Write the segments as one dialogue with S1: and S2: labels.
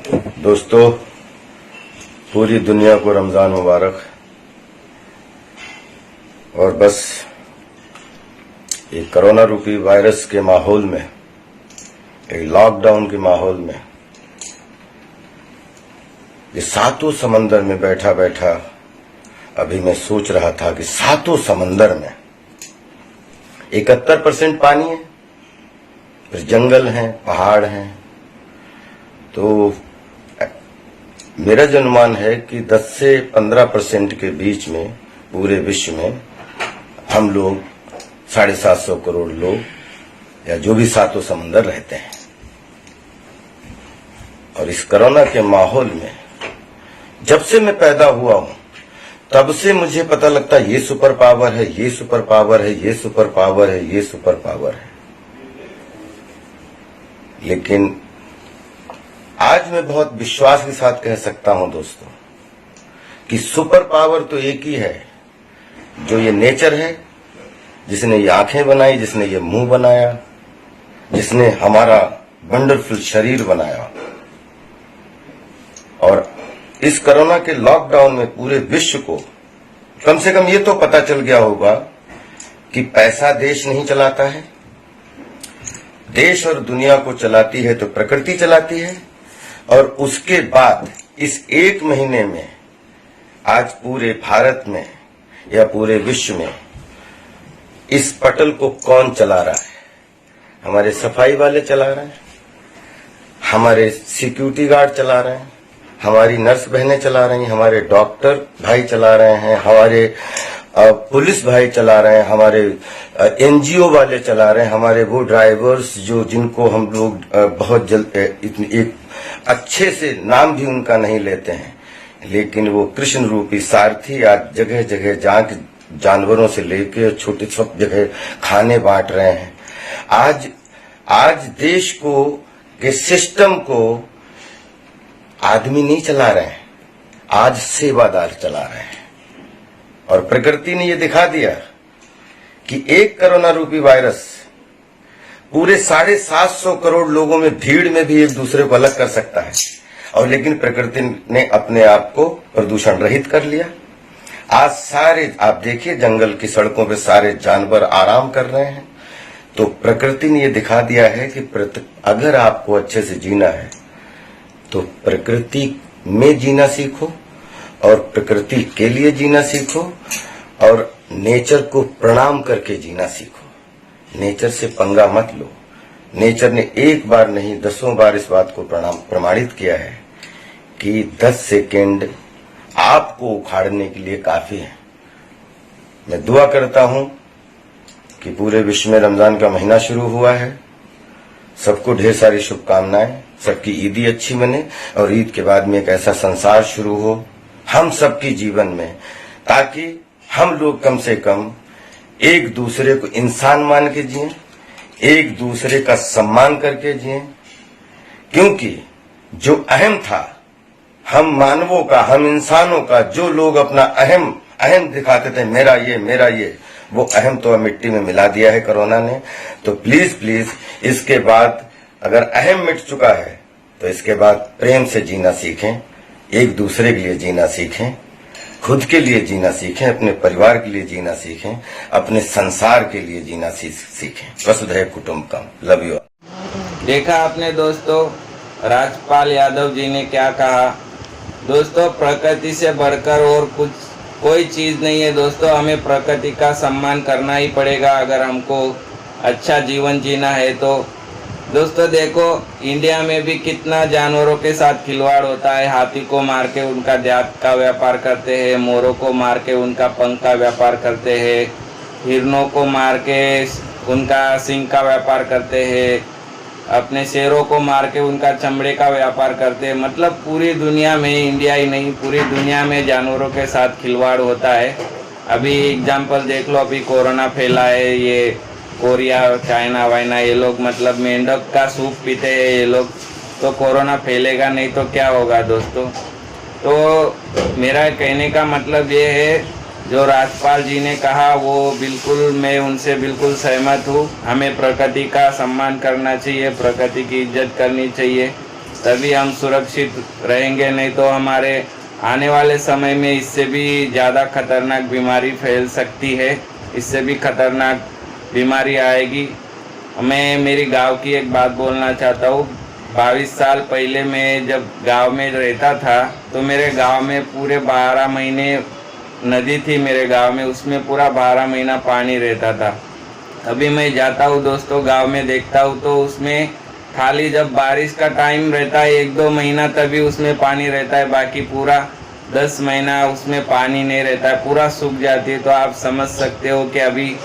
S1: दोस्तों, पूरी दुनिया को रमजान मुबारक। और बस ये कोरोना रूपी वायरस के माहौल में, एक लॉकडाउन के माहौल में, ये सातों समंदर में बैठा बैठा अभी मैं सोच रहा था कि सातों समंदर में 71% पानी है, फिर जंगल हैं, पहाड़ हैं। तो मेरा जो अनुमान है कि 10 से 15% के बीच में पूरे विश्व में हम लोग 750 करोड़ लोग या जो भी सातों समंदर रहते हैं। और इस कोरोना के माहौल में जब से मैं पैदा हुआ हूं तब से मुझे पता लगता है ये सुपर पावर है, ये सुपर पावर है, ये सुपर पावर है, ये सुपर पावर है। लेकिन आज मैं बहुत विश्वास के साथ कह सकता हूं दोस्तों कि सुपर पावर तो एक ही है, जो ये नेचर है, जिसने ये आंखें बनाई, जिसने ये मुंह बनाया, जिसने हमारा वंडरफुल शरीर बनाया। और इस कोरोना के लॉकडाउन में पूरे विश्व को कम से कम ये तो पता चल गया होगा कि पैसा देश नहीं चलाता है, देश और दुनिया को चलाती है तो प्रकृति चलाती है। और उसके बाद इस एक महीने में आज पूरे भारत में या पूरे विश्व में इस पटल को कौन चला रहा है? हमारे सफाई वाले चला रहे हैं, हमारे सिक्योरिटी गार्ड चला रहे हैं, हमारी नर्स बहनें चला रही हैं, हमारे डॉक्टर भाई चला रहे हैं, हमारे पुलिस भाई चला रहे हैं, हमारे एनजीओ वाले चला रहे हैं, हमारे वो ड्राइवर्स जो जिनको हम लोग बहुत जल्द एक अच्छे से नाम भी उनका नहीं लेते हैं, लेकिन वो कृष्ण रूपी सारथी आज जगह जगह जानवरों से लेकर छोटे सब जगह खाने बांट रहे हैं। आज देश को के सिस्टम को आदमी नहीं चला रहे हैं, आज सेवादार चला रहे हैं। और प्रकृति ने ये दिखा दिया कि एक कोरोना रूपी वायरस पूरे 750 करोड़ लोगों में भीड़ में भी एक दूसरे को अलग कर सकता है। और लेकिन प्रकृति ने अपने आप को प्रदूषण रहित कर लिया। आज सारे आप देखिए जंगल की सड़कों पे सारे जानवर आराम कर रहे हैं। तो प्रकृति ने ये दिखा दिया है कि अगर आपको अच्छे से जीना है तो प्रकृति में जीना सीखो और प्रकृति के लिए जीना सीखो और नेचर को प्रणाम करके जीना सीखो। नेचर से पंगा मत लो। नेचर ने एक बार नहीं 10 बार इस बात को प्रमाणित किया है कि 10 सेकेंड आपको उखाड़ने के लिए काफी है। मैं दुआ करता हूं कि पूरे विश्व में रमजान का महीना शुरू हुआ है। सबको ढेर सारी शुभकामनाएं, सबकी ईदी अच्छी बने और ईद के बाद में एक ऐसा संसार शुरू हो हम सबकी जीवन में, ताकि हम लोग कम से कम एक दूसरे को इंसान मान के जिएं, एक दूसरे का सम्मान करके जिएं। क्योंकि जो अहम था हम मानवों का, हम इंसानों का, जो लोग अपना अहम दिखाते थे, मेरा ये, वो अहम तो मिट्टी में मिला दिया है कोरोना ने। तो प्लीज इसके बाद अगर अहम मिट चुका है तो इसके बाद प्रेम से जीना सीखें, एक दूसरे के लिए जीना सीखें, खुद के लिए जीना सीखें, अपने परिवार के लिए जीना सीखें, अपने संसार के लिए जीना सीखें। वसुधैव कुटुंबकम। Love you.
S2: देखा आपने दोस्तों, राजपाल यादव जी ने क्या कहा। दोस्तों, प्रकृति से बढ़कर और कोई चीज़ नहीं है दोस्तों। हमें प्रकृति का सम्मान करना ही पड़ेगा अगर हमको अच्छा जीवन जीना है तो। दोस्तों देखो, इंडिया में भी कितना जानवरों के साथ खिलवाड़ होता है। हाथी को मार के उनका दांत का व्यापार करते हैं, मोरों को मार के उनका पंख का व्यापार करते हैं, हिरणों को मार के उनका सींग का व्यापार करते हैं, अपने शेरों को मार के उनका चमड़े का व्यापार करते हैं। मतलब पूरी दुनिया में, इंडिया ही नहीं पूरी दुनिया में जानवरों के साथ खिलवाड़ होता है। अभी एग्जाम्पल देख लो, अभी कोरोना फैला है, ये कोरिया, चाइना वाइना, ये लोग मतलब मेंढक का सूप पीते हैं ये लोग। तो कोरोना फैलेगा नहीं तो क्या होगा दोस्तों। तो मेरा कहने का मतलब ये है, जो राजपाल जी ने कहा वो बिल्कुल मैं उनसे बिल्कुल सहमत हूँ। हमें प्रकृति का सम्मान करना चाहिए, प्रकृति की इज्जत करनी चाहिए। तभी हम सुरक्षित रहेंगे, नहीं तो हमारे आने वाले समय में इससे भी ज़्यादा खतरनाक बीमारी फैल सकती है, इससे भी खतरनाक बीमारी आएगी। मैं मेरी गांव की एक बात बोलना चाहता हूँ। 22 साल पहले मैं जब गांव में रहता था तो मेरे गांव में पूरे 12 महीने नदी थी मेरे गांव में, उसमें पूरा 12 महीना पानी रहता था। अभी मैं जाता हूँ दोस्तों गांव में, देखता हूँ तो उसमें खाली जब बारिश का टाइम रहता है 1-2 महीना तभी उसमें पानी रहता है, बाकी पूरा 10 महीना उसमें पानी नहीं रहता है, पूरा सूख जाती है। तो आप समझ सकते हो कि अभी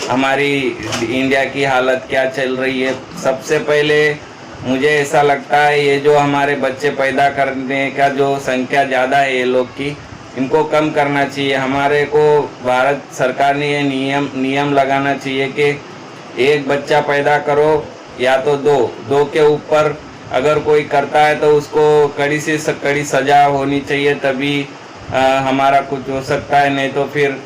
S2: हमारी इंडिया की हालत क्या चल रही है। सबसे पहले मुझे ऐसा लगता है ये जो हमारे बच्चे पैदा करने का जो संख्या ज़्यादा है ये लोग की, इनको कम करना चाहिए। हमारे को भारत सरकार ने ये नियम लगाना चाहिए कि एक बच्चा पैदा करो या तो दो के ऊपर अगर कोई करता है तो उसको कड़ी से कड़ी सज़ा होनी चाहिए, तभी हमारा कुछ हो सकता है, नहीं तो फिर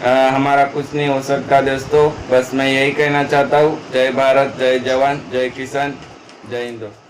S2: हमारा कुछ नहीं हो सकता। दोस्तों बस मैं यही कहना चाहता हूँ। जय भारत, जय जवान, जय किसान, जय हिंद।